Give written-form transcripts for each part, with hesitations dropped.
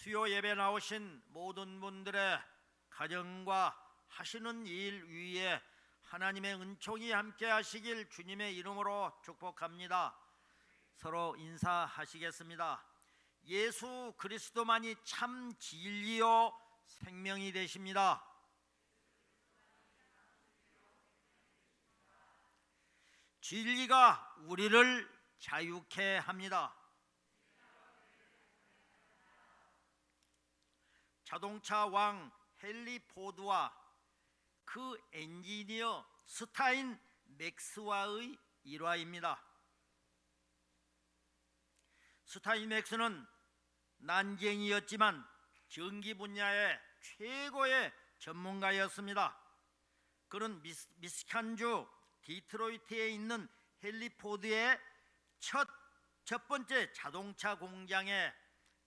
수요 예배 나오신 모든 분들의 가정과 하시는 일 위에 하나님의 은총이 함께 하시길 주님의 이름으로 축복합니다. 서로 인사하시겠습니다. 예수 그리스도만이 참 진리요 생명이 되십니다. 진리가 우리를 자유케 합니다. 자동차 왕 헨리 포드와 그 엔지니어 스타인 맥스와의 일화입니다. 스타인 맥스는 난쟁이였지만 전기 분야의 최고의 전문가였습니다. 그는 미시간주 디트로이트에 있는 헨리 포드의 첫 번째 자동차 공장에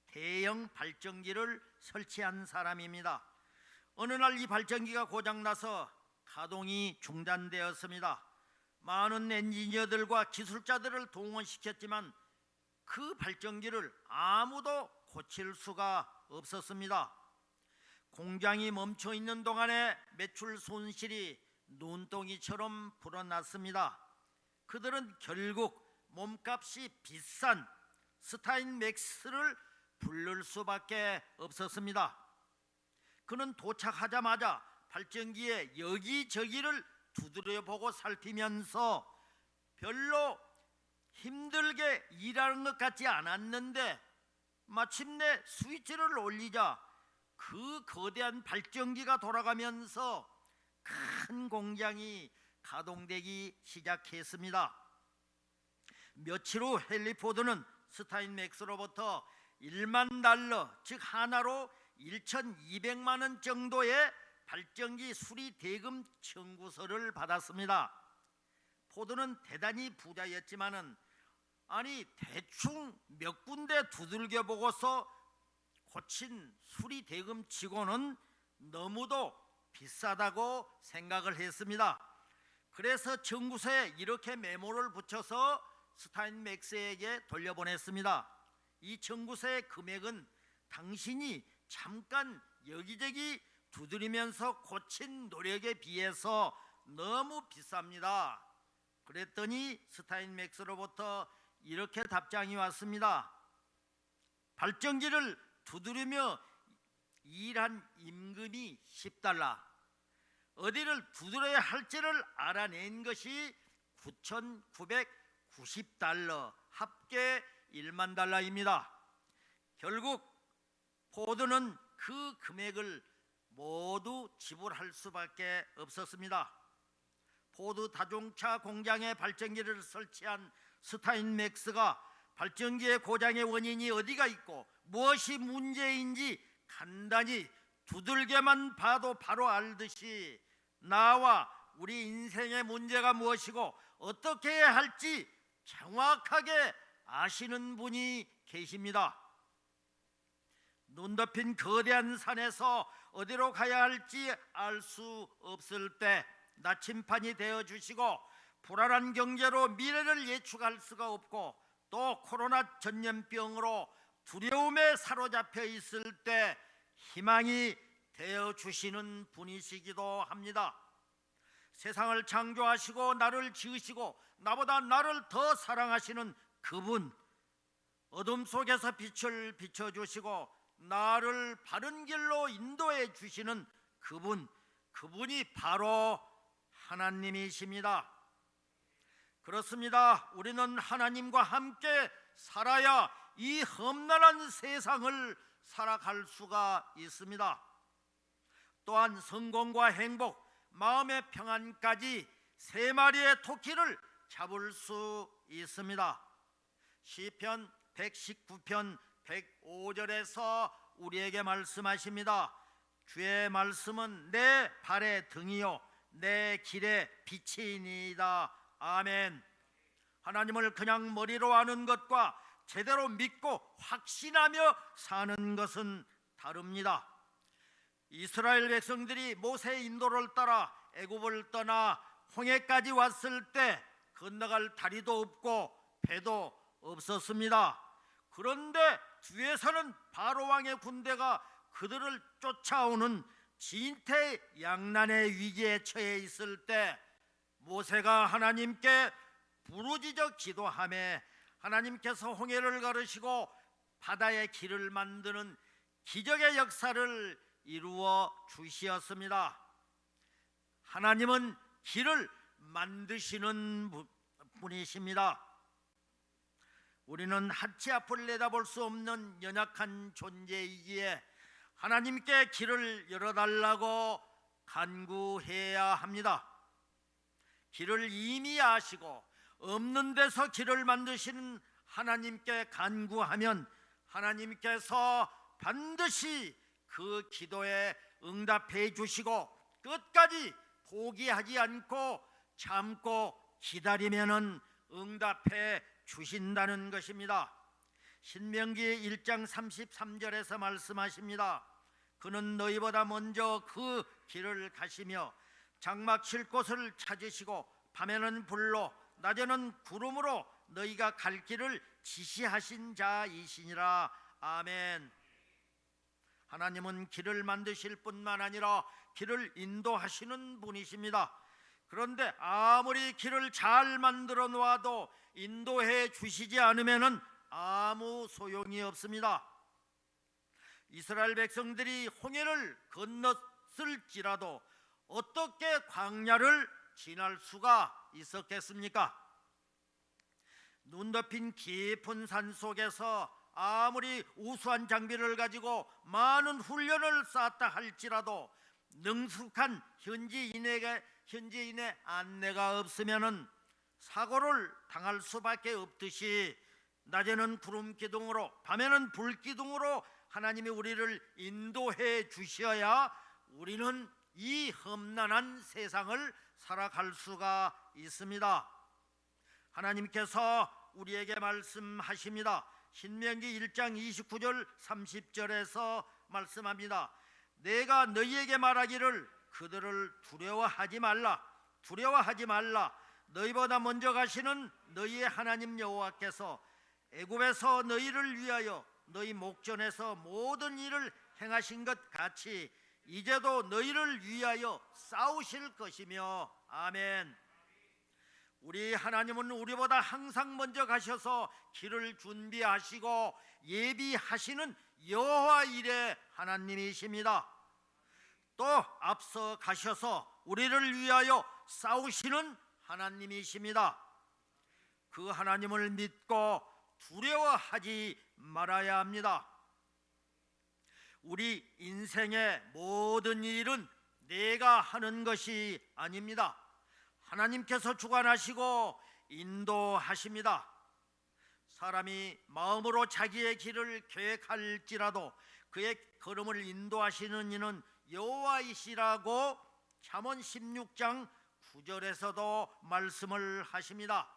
대형 발전기를 설치한 사람입니다. 어느 날 이 발전기가 고장나서 가동이 중단되었습니다. 많은 엔지니어들과 기술자들을 동원시켰지만 그 발전기를 아무도 고칠 수가 없었습니다. 공장이 멈춰 있는 동안에 매출 손실이 눈덩이처럼 불어났습니다. 그들은 결국 몸값이 비싼 스타인 맥스를 부를 수밖에 없었습니다. 그는 도착하자마자 발전기에 여기저기를 두드려보고 살피면서 별로 힘들게 일하는 것 같지 않았는데 마침내 스위치를 올리자 그 거대한 발전기가 돌아가면서 큰 공장이 가동되기 시작했습니다. 며칠 후 헨리 포드는 스타인 맥스로부터 1만 달러, 즉 하나로 1,200만 원 정도의 발전기 수리 대금 청구서를 받았습니다. 포드는 대단히 부자였지만은 대충 몇 군데 두들겨 보고서 고친 수리 대금 치고는 너무도 비싸다고 생각을 했습니다. 그래서 청구서에 이렇게 메모를 붙여서 스타인 맥스에게 돌려보냈습니다. 이 청구서의 금액은 당신이 잠깐 여기저기 두드리면서 고친 노력에 비해서 너무 비쌉니다. 그랬더니 스타인 맥스로부터 이렇게 답장이 왔습니다. 발전기를 두드리며 일한 임금이 10달러, 어디를 두드려야 할지를 알아낸 것이 9,990달러, 합계 1만 달러입니다. 결국 포드는 그 금액을 모두 지불할 수밖에 없었습니다. 포드 자동차 공장에 발전기를 설치한 스타인 맥스가 발전기의 고장의 원인이 어디가 있고 무엇이 문제인지 간단히 두들겨만 봐도 바로 알듯이 나와 우리 인생의 문제가 무엇이고 어떻게 해야 할지 정확하게 아시는 분이 계십니다. 눈 덮인 거대한 산에서 어디로 가야 할지 알 수 없을 때 나침반이 되어주시고 불안한 경제로 미래를 예측할 수가 없고 또 코로나 전염병으로 두려움에 사로잡혀 있을 때 희망이 되어주시는 분이시기도 합니다. 세상을 창조하시고 나를 지으시고 나보다 나를 더 사랑하시는 그분, 어둠 속에서 빛을 비춰주시고 나를 바른 길로 인도해 주시는 그분이 바로 하나님이십니다. 그렇습니다. 우리는 하나님과 함께 살아야 이 험난한 세상을 살아갈 수가 있습니다. 또한 성공과 행복, 마음의 평안까지 3마리의 토끼를 잡을 수 있습니다. 시편 119편 105절에서 우리에게 말씀하십니다. 주의 말씀은 내 발의 등이요 내 길의 빛이니이다. 아멘. 하나님을 그냥 머리로 아는 것과 제대로 믿고 확신하며 사는 것은 다릅니다. 이스라엘 백성들이 모세의 인도를 따라 애굽을 떠나 홍해까지 왔을 때 건너갈 다리도 없고 배도 없었습니다. 그런데 뒤에서는 바로 왕의 군대가 그들을 쫓아오는 진퇴양난의 위기에 처해 있을 때 모세가 하나님께 부르짖어 기도하며 하나님께서 홍해를 가르시고 바다의 길을 만드는 기적의 역사를 이루어 주시었습니다. 하나님은 길을 만드시는 분이십니다. 우리는 하치 앞을 내다볼 수 없는 연약한 존재이기에 하나님께 길을 열어달라고 간구해야 합니다. 길을 이미 아시고 없는 데서 길을 만드시는 하나님께 간구하면 하나님께서 반드시 그 기도에 응답해 주시고 끝까지 포기하지 않고 참고 기다리면은 응답해 주신다는 것입니다. 신명기 1장 33절에서 말씀하십니다. 그는 너희보다 먼저 그 길을 가시며 장막 칠 곳을 찾으시고 밤에는 불로 낮에는 구름으로 너희가 갈 길을 지시하신 자이시니라. 아멘. 하나님은 길을 만드실 뿐만 아니라 길을 인도하시는 분이십니다. 그런데 아무리 길을 잘 만들어 놓아도 인도해 주시지 않으면 아무 소용이 없습니다. 이스라엘 백성들이 홍해를 건넜을지라도 어떻게 광야를 지날 수가 있었겠습니까? 눈 덮인 깊은 산 속에서 아무리 우수한 장비를 가지고 많은 훈련을 쌓았다 할지라도 능숙한 현지인의 안내가 없으면은 사고를 당할 수밖에 없듯이 낮에는 구름 기둥으로 밤에는 불 기둥으로 하나님이 우리를 인도해 주셔야 우리는 이 험난한 세상을 살아갈 수가 있습니다. 하나님께서 우리에게 말씀하십니다. 신명기 1장 29절 30절에서 말씀합니다. 내가 너희에게 말하기를 그들을 두려워하지 말라. 너희보다 먼저 가시는 너희의 하나님 여호와께서 애굽에서 너희를 위하여 너희 목전에서 모든 일을 행하신 것 같이 이제도 너희를 위하여 싸우실 것이며. 아멘. 우리 하나님은 우리보다 항상 먼저 가셔서 길을 준비하시고 예비하시는 여호와 일의 하나님이십니다. 또 앞서 가셔서 우리를 위하여 싸우시는 하나님이십니다. 그 하나님을 믿고 두려워하지 말아야 합니다. 우리 인생의 모든 일은 내가 하는 것이 아닙니다. 하나님께서 주관하시고 인도하십니다. 사람이 마음으로 자기의 길을 계획할지라도 그의 걸음을 인도하시는 이는 여호와이시라고 잠언 16장 9절에서도 말씀을 하십니다.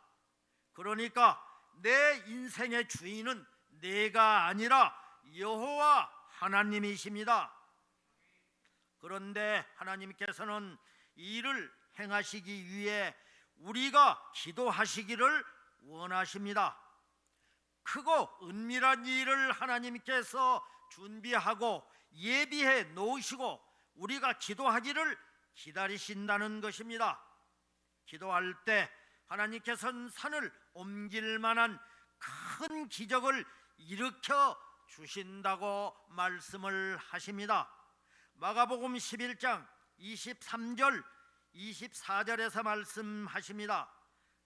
그러니까 내 인생의 주인은 내가 아니라 여호와 하나님이십니다. 그런데 하나님께서는 이 일을 행하시기 위해 우리가 기도하시기를 원하십니다. 크고 은밀한 일을 하나님께서 준비하고 예비해 놓으시고 우리가 기도하기를 기다리신다는 것입니다. 기도할 때 하나님께서는 산을 옮길 만한 큰 기적을 일으켜 주신다고 말씀을 하십니다. 마가복음 11장 23절 24절에서 말씀하십니다.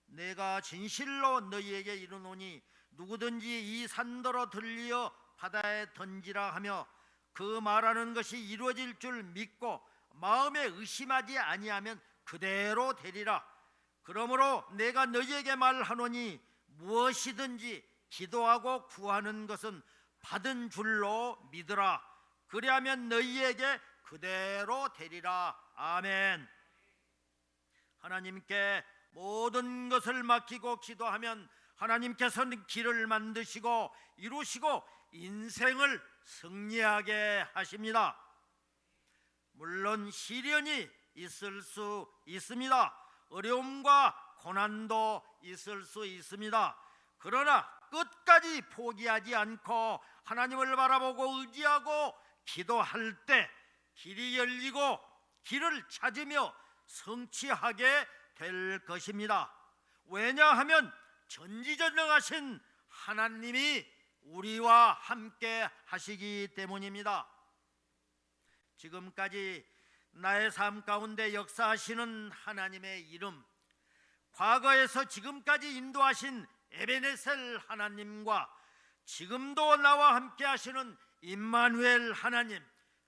내가 진실로 너희에게 이르노니 누구든지 이 산더러 들리어 바다에 던지라 하며 그 말하는 것이 이루어질 줄 믿고 마음에 의심하지 아니하면 그대로 되리라. 그러므로 내가 너희에게 말하노니 무엇이든지 기도하고 구하는 것은 받은 줄로 믿으라. 그리하면 너희에게 그대로 되리라. 아멘. 하나님께 모든 것을 맡기고 기도하면 하나님께서는 길을 만드시고 이루시고 인생을 승리하게 하십니다. 물론 시련이 있을 수 있습니다. 어려움과 고난도 있을 수 있습니다. 그러나 끝까지 포기하지 않고 하나님을 바라보고 의지하고 기도할 때 길이 열리고 길을 찾으며 성취하게 될 것입니다. 왜냐하면 전지전능하신 하나님이 우리와 함께 하시기 때문입니다. 지금까지 나의 삶 가운데 역사하시는 하나님의 이름, 과거에서 지금까지 인도하신 에베네셀 하나님과 지금도 나와 함께 하시는 임마누엘 하나님,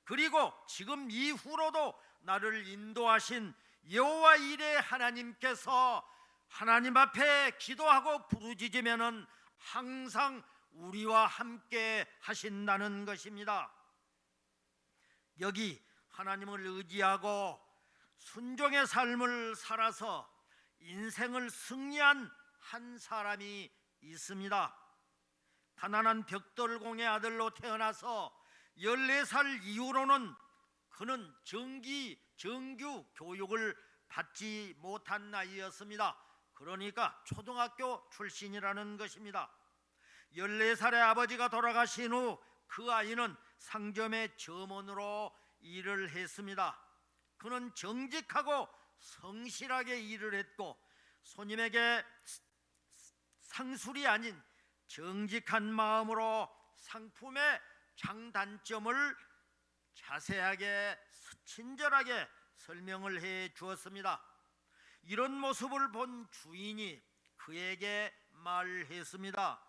그리고 지금 이후로도 나를 인도하신 여호와 이레 하나님께서 하나님 앞에 기도하고 부르짖으면은 항상 우리와 함께 하신다는 것입니다. 여기 하나님을 의지하고 순종의 삶을 살아서 인생을 승리한 한 사람이 있습니다. 가난한 벽돌공의 아들로 태어나서 14살 이후로는 그는 정규 교육을 받지 못한 나이였습니다. 그러니까 초등학교 출신이라는 것입니다. 14살에 아버지가 돌아가신 후 그 아이는 상점의 점원으로 일을 했습니다. 그는 정직하고 성실하게 일을 했고 손님에게 상술이 아닌 정직한 마음으로 상품의 장단점을 자세하게 친절하게 설명을 해 주었습니다. 이런 모습을 본 주인이 그에게 말했습니다.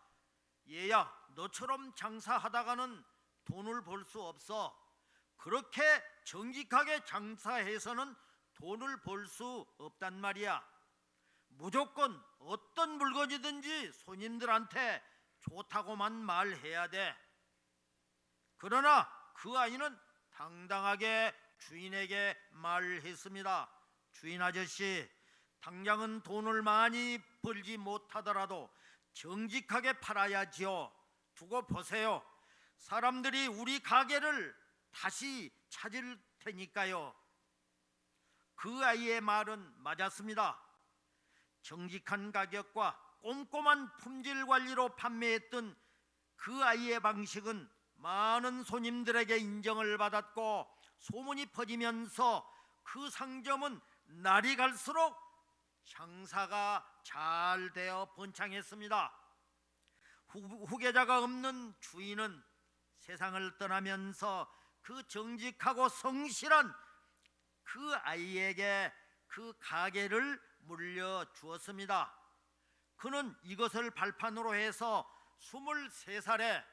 얘야, 너처럼 장사하다가는 돈을 벌 수 없어. 그렇게 정직하게 장사해서는 돈을 벌 수 없단 말이야. 무조건 어떤 물건이든지 손님들한테 좋다고만 말해야 돼. 그러나 그 아이는 당당하게 주인에게 말했습니다. 주인 아저씨, 당장은 돈을 많이 벌지 못하더라도 정직하게 팔아야지요. 두고 보세요. 사람들이 우리 가게를 다시 찾을 테니까요. 그 아이의 말은 맞았습니다. 정직한 가격과 꼼꼼한 품질 관리로 판매했던 그 아이의 방식은 많은 손님들에게 인정을 받았고 소문이 퍼지면서 그 상점은 날이 갈수록 장사가 잘 되어 번창했습니다. 후계자가 없는 주인은 세상을 떠나면서 그 정직하고 성실한 그 아이에게 그 가게를 물려주었습니다. 그는 이것을 발판으로 해서 23살에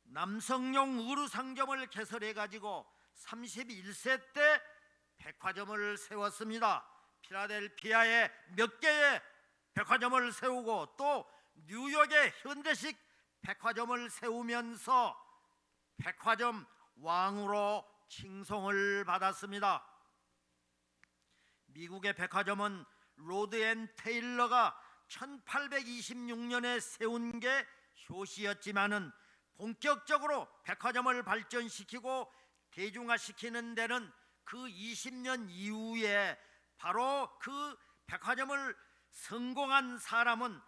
남성용 의류상점을 개설해 가지고 31세 때 백화점을 세웠습니다. 필라델피아에 몇 개의 백화점을 세우고 또 뉴욕에 현대식 백화점을 세우면서 백화점 왕으로 칭송을 받았습니다. 미국의 백화점은 로드 앤 테일러가 1826년에 세운 게 효시였지만은 본격적으로 백화점을 발전시키고 대중화시키는 데는 그 20년 이후에 바로 그 백화점을 성공한 사람은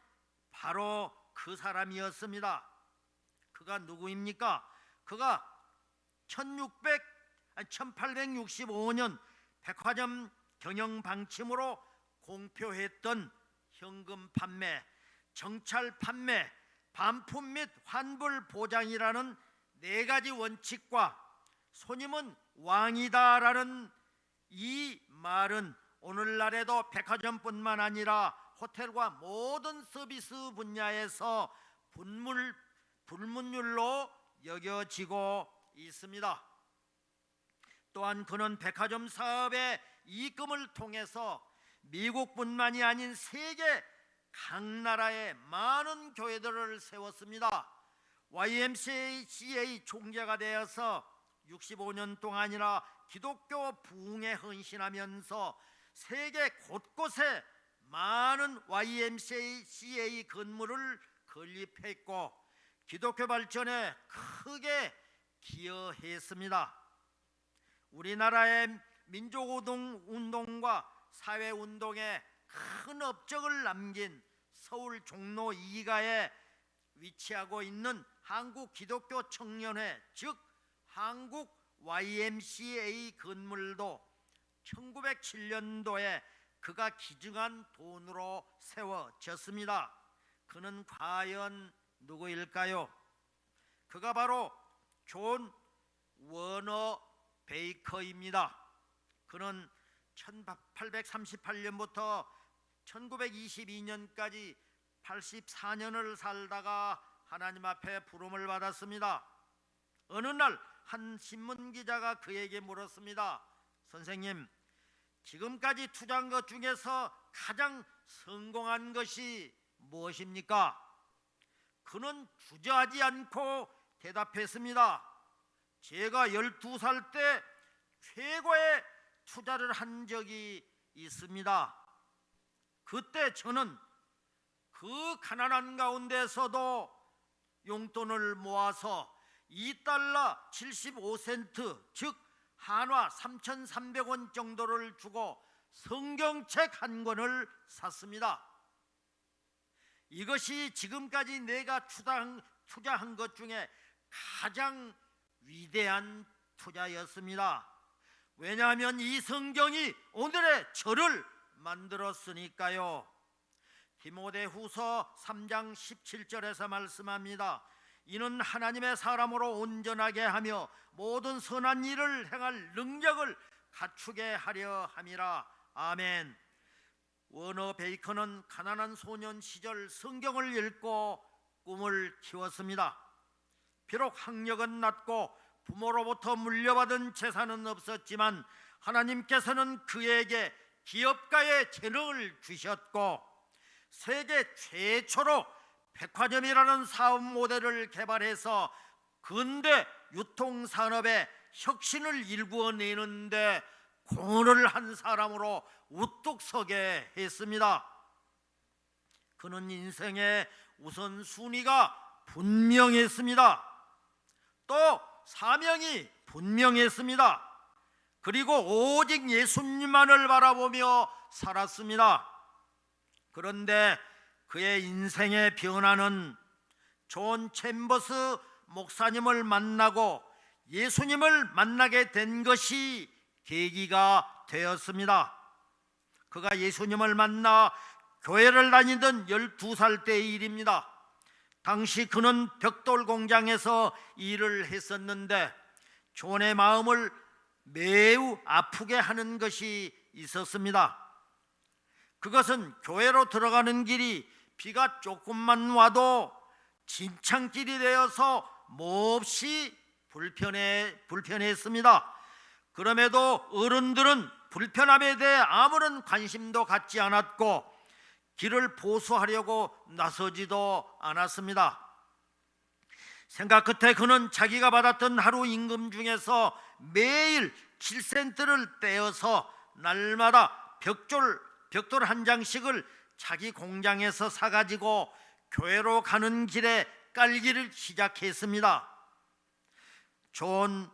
바로 그 사람이었습니다. 그가 누구입니까? 그가 1865년 백화점 경영 방침으로 공표했던 현금 판매, 정찰 판매, 반품 및 환불 보장이라는 4가지 원칙과 손님은 왕이다라는 이 말은 오늘날에도 백화점뿐만 아니라 호텔과 모든 서비스 분야에서 불문율로 여겨지고 있습니다. 또한 그는 백화점 사업의 이익금을 통해서 미국뿐만이 아닌 세계 각 나라의 많은 교회들을 세웠습니다. YMCA 총재가 되어서 65년 동안이나 기독교 부흥에 헌신하면서 세계 곳곳에 많은 YMCA 건물을 건립했고 기독교 발전에 크게 기여했습니다. 우리나라의 민족운동과 사회운동에 큰 업적을 남긴 서울 종로 2가의 위치하고 있는 한국 기독교 청년회, 즉 한국 YMCA 건물도 1907년도에 그가 기증한 돈으로 세워졌습니다. 그는 과연 누구일까요? 그가 바로 존 워너 베이커입니다. 그는 1838년부터 1922년까지 84년을 살다가 하나님 앞에 부름을 받았습니다. 어느 날 한 신문 기자가 그에게 물었습니다. 선생님, 지금까지 투자한 것 중에서 가장 성공한 것이 무엇입니까? 그는 주저하지 않고 대답했습니다. 제가 12살 때 최고의 투자를 한 적이 있습니다. 그때 저는 그 가난한 가운데서도 용돈을 모아서 2달러 75센트, 즉 한화 3,300원 정도를 주고 성경책 한 권을 샀습니다. 이것이 지금까지 내가 투자한 것 중에 가장 위대한 투자였습니다. 왜냐하면 이 성경이 오늘의 저를 만들었으니까요. 디모데후서 3장 17절에서 말씀합니다. 이는 하나님의 사람으로 온전하게 하며 모든 선한 일을 행할 능력을 갖추게 하려 함이라. 아멘. 워너 베이커는 가난한 소년 시절 성경을 읽고 꿈을 키웠습니다. 비록 학력은 낮고 부모로부터 물려받은 재산은 없었지만 하나님께서는 그에게 기업가의 재능을 주셨고 세계 최초로 백화점이라는 사업 모델을 개발해서 근대 유통산업의 혁신을 일구어내는데 공헌을 한 사람으로 우뚝 서게 했습니다. 그는 인생의 우선순위가 분명했습니다. 또 사명이 분명했습니다. 그리고 오직 예수님만을 바라보며 살았습니다. 그런데 그의 인생의 변화는 존 챔버스 목사님을 만나고 예수님을 만나게 된 것이 계기가 되었습니다. 그가 예수님을 만나 교회를 다니던 12살 때의 일입니다. 당시 그는 벽돌 공장에서 일을 했었는데 존의 마음을 매우 아프게 하는 것이 있었습니다. 그것은 교회로 들어가는 길이 비가 조금만 와도 진창길이 되어서 몹시 불편했습니다. 그럼에도 어른들은 불편함에 대해 아무런 관심도 갖지 않았고 길을 보수하려고 나서지도 않았습니다. 생각 끝에 그는 자기가 받았던 하루 임금 중에서 매일 7센트를 떼어서 날마다 벽돌 한 장씩을 자기 공장에서 사가지고 교회로 가는 길에 깔기를 시작했습니다. 존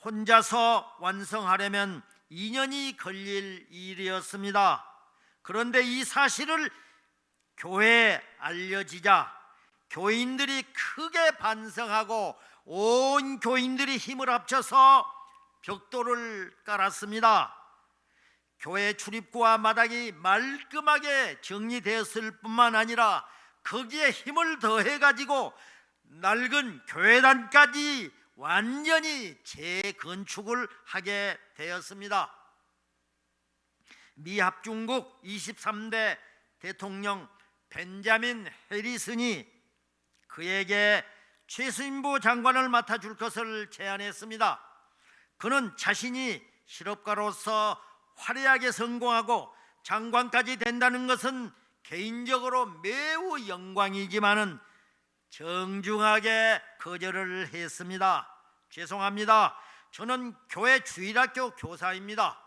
혼자서 완성하려면 2년이 걸릴 일이었습니다. 그런데 이 사실을 교회에 알려지자 교인들이 크게 반성하고 온 교인들이 힘을 합쳐서 벽돌을 깔았습니다. 교회 출입구와 마당이 말끔하게 정리되었을 뿐만 아니라 거기에 힘을 더해가지고 낡은 교회단까지 완전히 재건축을 하게 되었습니다. 미 합중국 23대 대통령 벤자민 해리슨이 그에게 최수인부 장관을 맡아줄 것을 제안했습니다. 그는 자신이 실업가로서 화려하게 성공하고 장관까지 된다는 것은 개인적으로 매우 영광이지만은 정중하게 거절을 했습니다. 죄송합니다. 저는 교회 주일학교 교사입니다.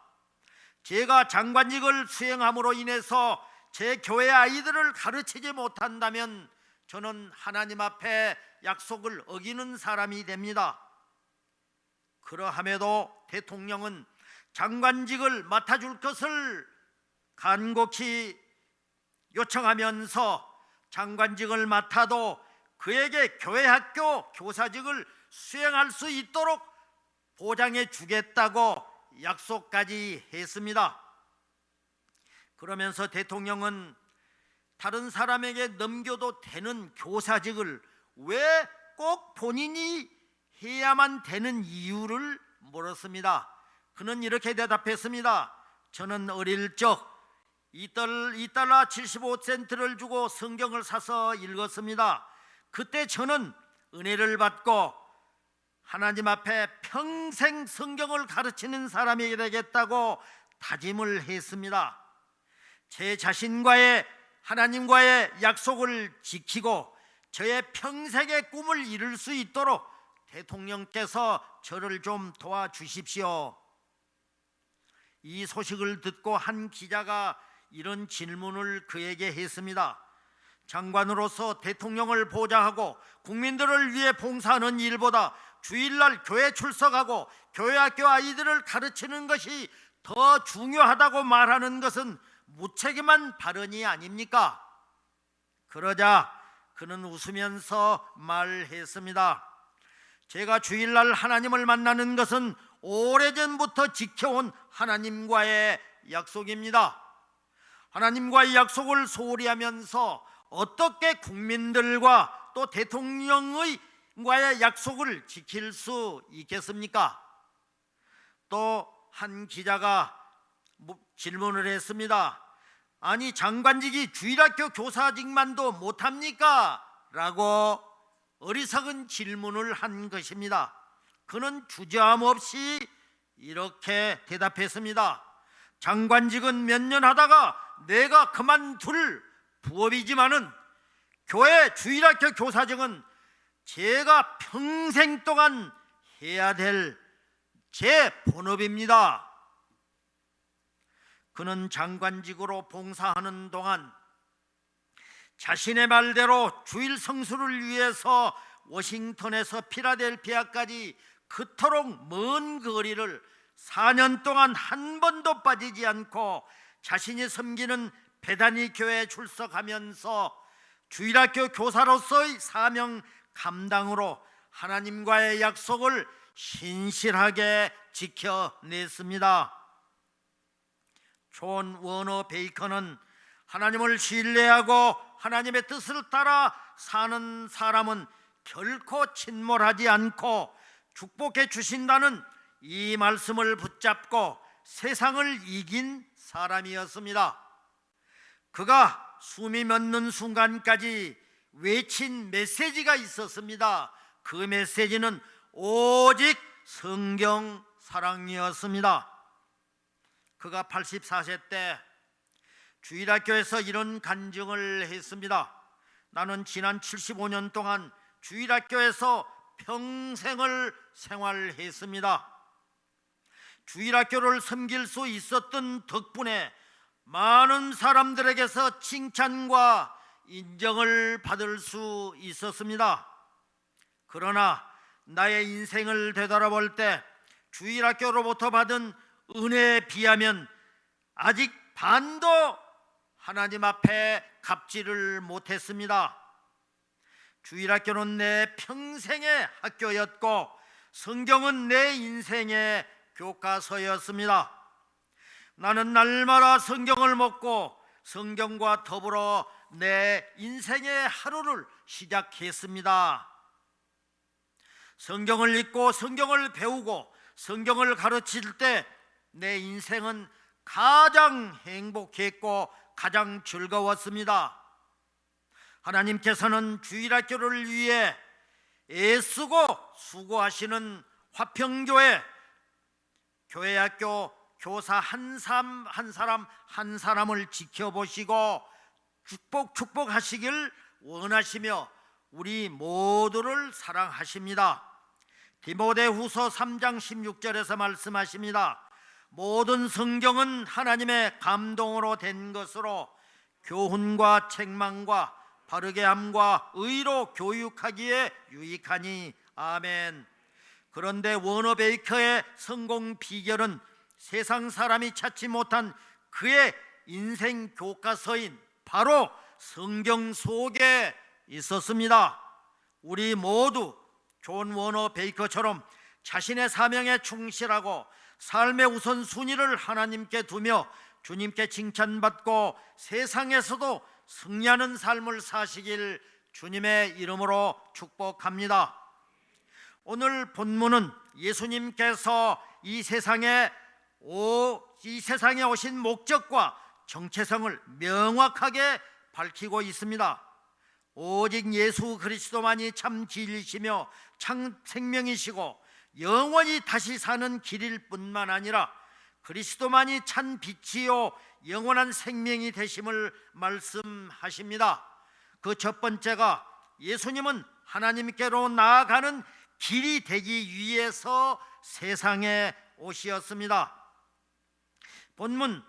제가 장관직을 수행함으로 인해서 제 교회 아이들을 가르치지 못한다면 저는 하나님 앞에 약속을 어기는 사람이 됩니다. 그러함에도 대통령은 장관직을 맡아줄 것을 간곡히 요청하면서 장관직을 맡아도 그에게 교회 학교 교사직을 수행할 수 있도록 보장해 주겠다고 약속까지 했습니다. 그러면서 대통령은 다른 사람에게 넘겨도 되는 교사직을 왜 꼭 본인이 해야만 되는 이유를 물었습니다. 그는 이렇게 대답했습니다. 저는 어릴 적 $2 75센트를 주고 성경을 사서 읽었습니다. 그때 저는 은혜를 받고 하나님 앞에 평생 성경을 가르치는 사람이 되겠다고 다짐을 했습니다. 제 자신과의 하나님과의 약속을 지키고 저의 평생의 꿈을 이룰 수 있도록 대통령께서 저를 좀 도와주십시오. 이 소식을 듣고 한 기자가 이런 질문을 그에게 했습니다. 장관으로서 대통령을 보좌하고 국민들을 위해 봉사하는 일보다 주일날 교회 출석하고 교회학교 아이들을 가르치는 것이 더 중요하다고 말하는 것은 무책임한 발언이 아닙니까? 그러자 그는 웃으면서 말했습니다. 제가 주일날 하나님을 만나는 것은 오래전부터 지켜온 하나님과의 약속입니다. 하나님과의 약속을 소홀히하면서 어떻게 국민들과 또 대통령과의 약속을 지킬 수 있겠습니까? 또 한 기자가 질문을 했습니다. 아니, 장관직이 주일학교 교사직만도 못합니까? 라고 어리석은 질문을 한 것입니다. 그는 주저함 없이 이렇게 대답했습니다. 장관직은 몇 년 하다가 내가 그만둘 부업이지만은 교회 주일학교 교사직은 제가 평생 동안 해야 될 제 본업입니다. 그는 장관직으로 봉사하는 동안 자신의 말대로 주일 성수를 위해서 워싱턴에서 필라델피아까지 그토록 먼 거리를 4년 동안 한 번도 빠지지 않고 자신이 섬기는 베다니 교회에 출석하면서 주일학교 교사로서의 사명 감당으로 하나님과의 약속을 신실하게 지켜냈습니다. 존 워너 베이컨은 하나님을 신뢰하고 하나님의 뜻을 따라 사는 사람은 결코 침몰하지 않고 축복해 주신다는 이 말씀을 붙잡고 세상을 이긴 사람이었습니다. 그가 숨이 멎는 순간까지 외친 메시지가 있었습니다. 그 메시지는 오직 성경 사랑이었습니다. 그가 84세 때 주일학교에서 이런 간증을 했습니다. 나는 지난 75년 동안 주일학교에서 평생을 생활했습니다. 주일학교를 섬길 수 있었던 덕분에 많은 사람들에게서 칭찬과 인정을 받을 수 있었습니다. 그러나 나의 인생을 되돌아볼 때 주일학교로부터 받은 은혜에 비하면 아직 반도 하나님 앞에 갚지를 못했습니다. 주일학교는 내 평생의 학교였고 성경은 내 인생의 교과서였습니다. 나는 날마다 성경을 먹고 성경과 더불어 내 인생의 하루를 시작했습니다. 성경을 읽고 성경을 배우고 성경을 가르칠 때 내 인생은 가장 행복했고 가장 즐거웠습니다. 하나님께서는 주일학교를 위해 애쓰고 수고하시는 화평교회 교회학교 교사 한 사람을 지켜보시고 축복하시길 원하시며 우리 모두를 사랑하십니다. 디모데후서 3장 16절에서 말씀하십니다. 모든 성경은 하나님의 감동으로 된 것으로 교훈과 책망과 바르게 함과 의로 교육하기에 유익하니 아멘. 그런데 워너 베이커의 성공 비결은 세상 사람이 찾지 못한 그의 인생 교과서인 바로 성경 속에 있었습니다. 우리 모두 존 워너 베이커처럼 자신의 사명에 충실하고 삶의 우선순위를 하나님께 두며 주님께 칭찬받고 세상에서도 승리하는 삶을 사시길 주님의 이름으로 축복합니다. 오늘 본문은 예수님께서 이 세상에 오신 목적과 정체성을 명확하게 밝히고 있습니다. 오직 예수 그리스도만이 참 진리시며 참 생명이시고 영원히 다시 사는 길일 뿐만 아니라 그리스도만이 참 빛이요 영원한 생명이 되심을 말씀하십니다. 그 첫 번째가 예수님은 하나님께로 나아가는 길이 되기 위해서 세상에 오시었습니다. 본문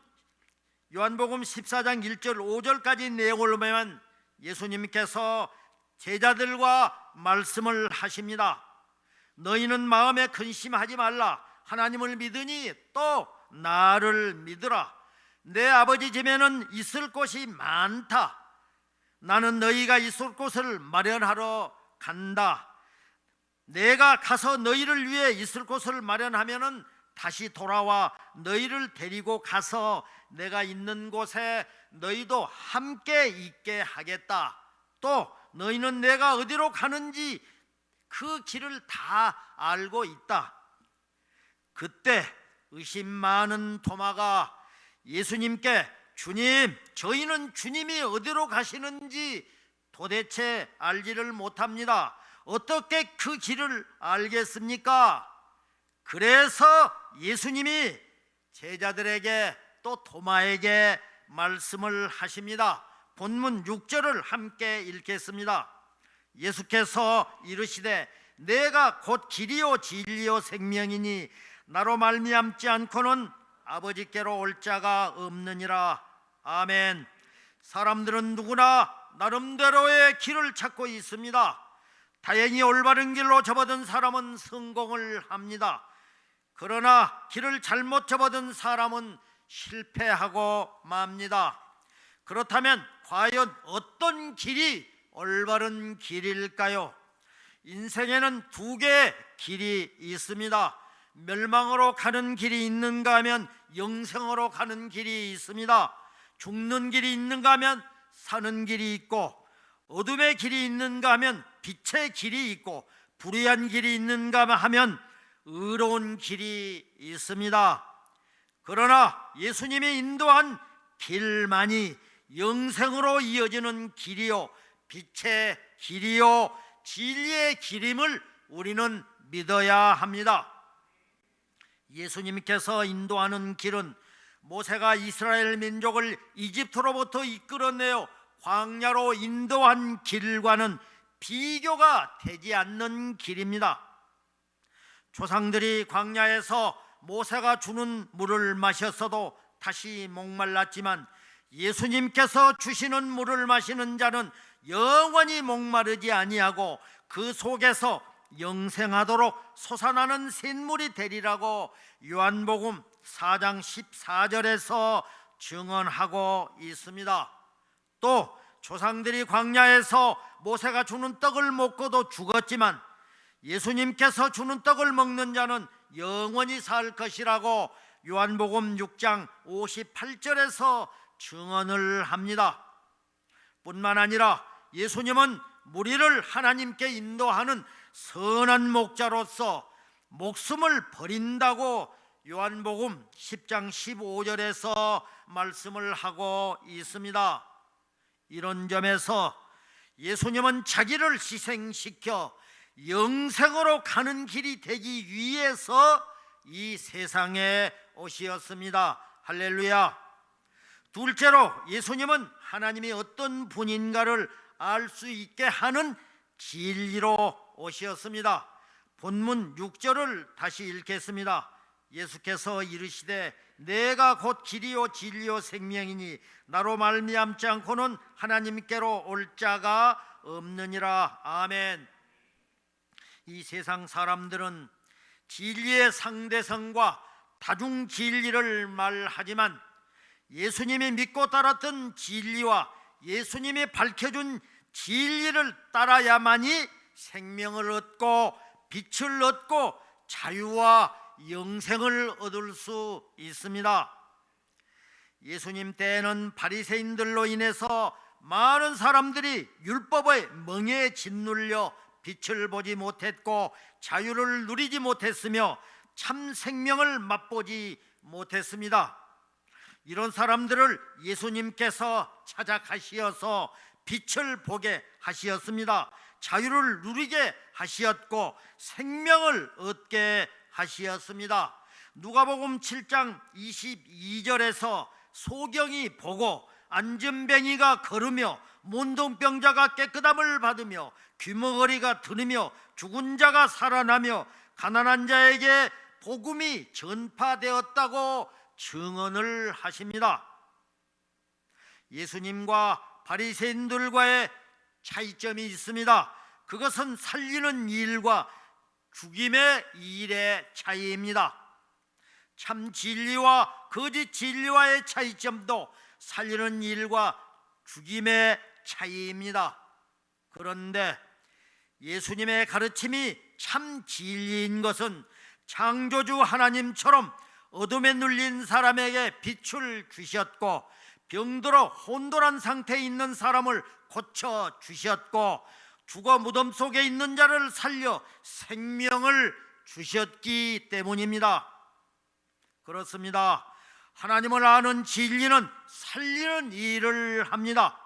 요한복음 14장 1절 5절까지 내용을 보면 예수님께서 제자들과 말씀을 하십니다. 너희는 마음에 근심하지 말라. 하나님을 믿으니 또 나를 믿으라. 내 아버지 집에는 있을 곳이 많다. 나는 너희가 있을 곳을 마련하러 간다. 내가 가서 너희를 위해 있을 곳을 마련하면은 다시 돌아와 너희를 데리고 가서 내가 있는 곳에 너희도 함께 있게 하겠다. 또 너희는 내가 어디로 가는지 그 길을 다 알고 있다. 그때 의심 많은 토마가 예수님께 주님, 저희는 주님이 어디로 가시는지 도대체 알지를 못합니다. 어떻게 그 길을 알겠습니까? 그래서 예수님이 제자들에게 또 토마에게 말씀을 하십니다. 본문 6절을 함께 읽겠습니다. 예수께서 이르시되 내가 곧 길이요 진리요 생명이니 나로 말미암지 않고는 아버지께로 올 자가 없느니라. 아멘. 사람들은 누구나 나름대로의 길을 찾고 있습니다. 다행히 올바른 길로 접어든 사람은 성공을 합니다. 그러나 길을 잘못 접어든 사람은 실패하고 맙니다. 그렇다면 과연 어떤 길이 올바른 길일까요? 인생에는 두 개의 길이 있습니다. 멸망으로 가는 길이 있는가 하면 영생으로 가는 길이 있습니다. 죽는 길이 있는가 하면 사는 길이 있고, 어둠의 길이 있는가 하면 빛의 길이 있고, 불의한 길이 있는가 하면 의로운 길이 있습니다. 그러나 예수님이 인도한 길만이 영생으로 이어지는 길이요 빛의 길이요 진리의 길임을 우리는 믿어야 합니다. 예수님께서 인도하는 길은 모세가 이스라엘 민족을 이집트로부터 이끌어내어 광야로 인도한 길과는 비교가 되지 않는 길입니다. 조상들이 광야에서 모세가 주는 물을 마셨어도 다시 목말랐지만 예수님께서 주시는 물을 마시는 자는 영원히 목마르지 아니하고 그 속에서 영생하도록 솟아나는 샘물이 되리라고 요한복음 4장 14절에서 증언하고 있습니다. 또 조상들이 광야에서 모세가 주는 떡을 먹고도 죽었지만 예수님께서 주는 떡을 먹는 자는 영원히 살 것이라고 요한복음 6장 58절에서 증언을 합니다. 뿐만 아니라 예수님은 우리를 하나님께 인도하는 선한 목자로서 목숨을 버린다고 요한복음 10장 15절에서 말씀을 하고 있습니다. 이런 점에서 예수님은 자기를 희생시켜 영생으로 가는 길이 되기 위해서 이 세상에 오셨습니다. 할렐루야. 둘째로 예수님은 하나님이 어떤 분인가를 알 수 있게 하는 진리로 오셨습니다. 본문 6절을 다시 읽겠습니다. 예수께서 이르시되 내가 곧 길이요 진리요 생명이니 나로 말미암지 않고는 하나님께로 올 자가 없느니라. 아멘. 이 세상 사람들은 진리의 상대성과 다중 진리를 말하지만 예수님이 믿고 따랐던 진리와 예수님이 밝혀준 진리를 따라야만이 생명을 얻고 빛을 얻고 자유와 영생을 얻을 수 있습니다. 예수님 때에는 바리새인들로 인해서 많은 사람들이 율법의 멍에에 짓눌려 빛을 보지 못했고 자유를 누리지 못했으며 참 생명을 맛보지 못했습니다. 이런 사람들을 예수님께서 찾아가시어서 빛을 보게 하시었습니다. 자유를 누리게 하시었고 생명을 얻게 하시었습니다. 누가복음 7장 22절에서 소경이 보고 안전뱅이가 걸으며 문둥병자가 깨끗함을 받으며 귀머거리가 들으며 죽은 자가 살아나며 가난한 자에게 복음이 전파되었다고 증언을 하십니다. 예수님과 바리새인들과의 차이점이 있습니다. 그것은 살리는 일과 죽임의 일의 차이입니다. 참 진리와 거짓 진리와의 차이점도 살리는 일과 죽임의 차이입니다. 그런데 예수님의 가르침이 참 진리인 것은 창조주 하나님처럼 어둠에 눌린 사람에게 빛을 주셨고 병들어 혼돈한 상태에 있는 사람을 고쳐 주셨고 죽어 무덤 속에 있는 자를 살려 생명을 주셨기 때문입니다. 그렇습니다. 하나님을 아는 진리는 살리는 일을 합니다.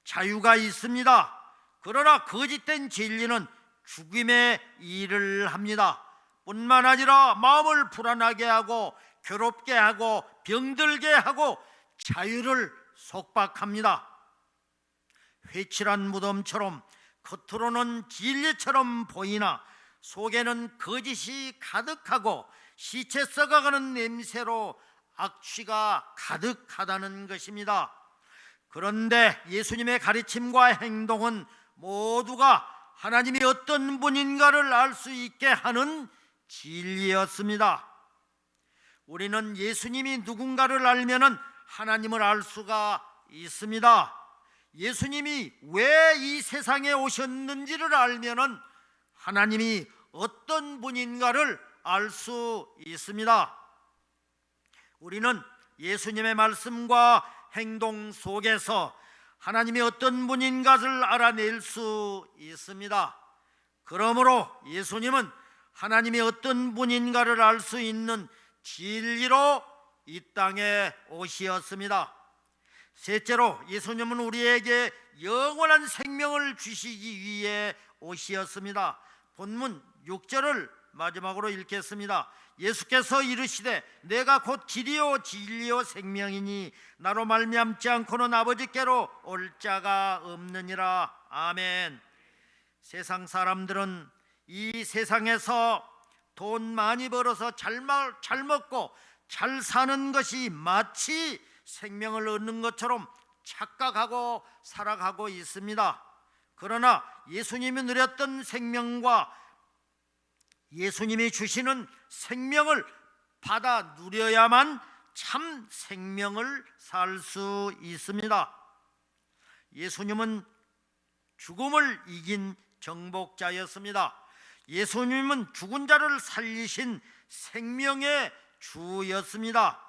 자유가 있습니다. 그러나 거짓된 진리는 죽임의 일을 합니다. 뿐만 아니라 마음을 불안하게 하고 괴롭게 하고 병들게 하고 자유를 속박합니다. 회칠한 무덤처럼 겉으로는 진리처럼 보이나 속에는 거짓이 가득하고 시체 썩어가는 냄새로 악취가 가득하다는 것입니다. 그런데 예수님의 가르침과 행동은 모두가 하나님이 어떤 분인가를 알 수 있게 하는 진리였습니다. 우리는 예수님이 누군가를 알면은 하나님을 알 수가 있습니다. 예수님이 왜 이 세상에 오셨는지를 알면은 하나님이 어떤 분인가를 알 수 있습니다. 우리는 예수님의 말씀과 행동 속에서 하나님이 어떤 분인가를 알아낼 수 있습니다. 그러므로 예수님은 하나님이 어떤 분인가를 알 수 있는 진리로 이 땅에 오시었습니다. 셋째로 예수님은 우리에게 영원한 생명을 주시기 위해 오시었습니다. 본문 6절을 마지막으로 읽겠습니다. 예수께서 이르시되 내가 곧 길이요 진리요 생명이니 나로 말미암지 않고는 아버지께로 올 자가 없느니라. 아멘. 세상 사람들은 이 세상에서 돈 많이 벌어서 잘 먹고 잘 사는 것이 마치 생명을 얻는 것처럼 착각하고 살아가고 있습니다. 그러나 예수님이 누렸던 생명과 예수님이 주시는 생명을 받아 누려야만 참 생명을 살 수 있습니다. 예수님은 죽음을 이긴 정복자였습니다. 예수님은 죽은 자를 살리신 생명의 주였습니다.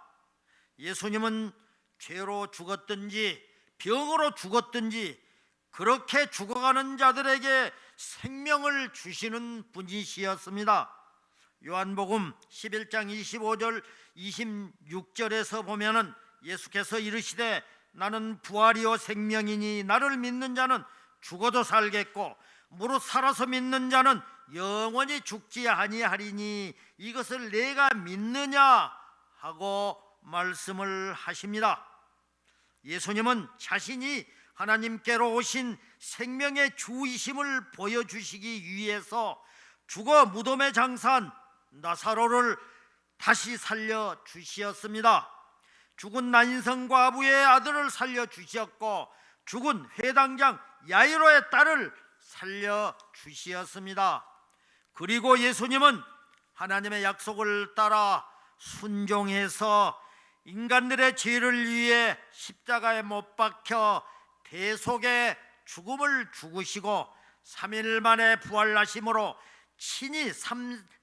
예수님은 죄로 죽었든지 병으로 죽었든지 그렇게 죽어가는 자들에게 생명을 주시는 분이시였습니다. 요한복음 11장 25절 26절에서 보면은 예수께서 이르시되 나는 부활이요 생명이니 나를 믿는 자는 죽어도 살겠고 무릇 살아서 믿는 자는 영원히 죽지 아니하리니 이것을 내가 믿느냐 하고 말씀을 하십니다. 예수님은 자신이 하나님께로 오신 생명의 주이심을 보여주시기 위해서 죽어 무덤에 장사한 나사로를 다시 살려주시었습니다. 죽은 나인성 과부의 아들을 살려주셨고 죽은 회당장 야이로의 딸을 살려주시었습니다. 그리고 예수님은 하나님의 약속을 따라 순종해서 인간들의 죄를 위해 십자가에 못 박혀 대속의 죽음을 죽으시고 3일 만에 부활하심으로 친히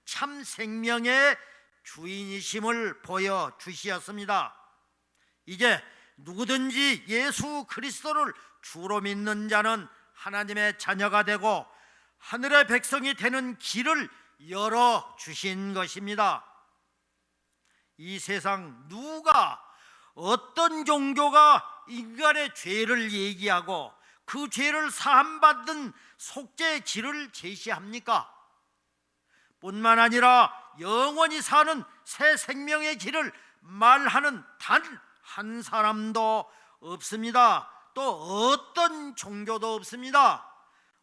참 생명의 주인이심을 보여주시었습니다. 이제 누구든지 예수 그리스도를 주로 믿는 자는 하나님의 자녀가 되고 하늘의 백성이 되는 길을 열어주신 것입니다. 이 세상 누가 어떤 종교가 인간의 죄를 얘기하고 그 죄를 사함받는 속죄의 길을 제시합니까? 뿐만 아니라 영원히 사는 새 생명의 길을 말하는 단 한 사람도 없습니다. 또 어떤 종교도 없습니다.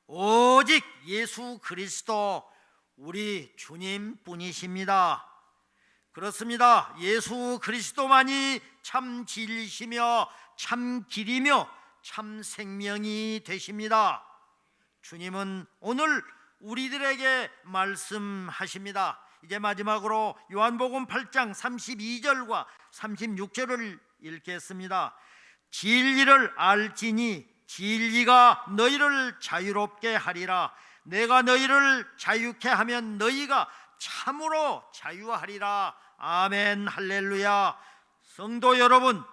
오직 예수 그리스도 우리 주님뿐이십니다. 그렇습니다. 예수 그리스도만이 참 진리시며 참 길이며 참 생명이 되십니다. 주님은 오늘 우리들에게 말씀하십니다. 이제 마지막으로 요한복음 8장 32절과 36절을 읽겠습니다. 진리를 알지니 진리가 너희를 자유롭게 하리라. 내가 너희를 자유케 하면 너희가 참으로 자유하리라. 아멘. 할렐루야. 성도 여러분,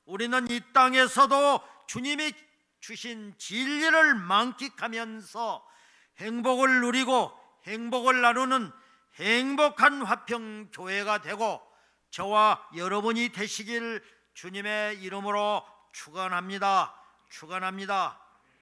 우리는 이 땅에서도 주님이 주신 진리를 만끽하면서 행복을 누리고 행복을 나누는 행복한 화평교회가 되고 저와 여러분이 되시길 주님의 이름으로 축원합니다. 축원합니다.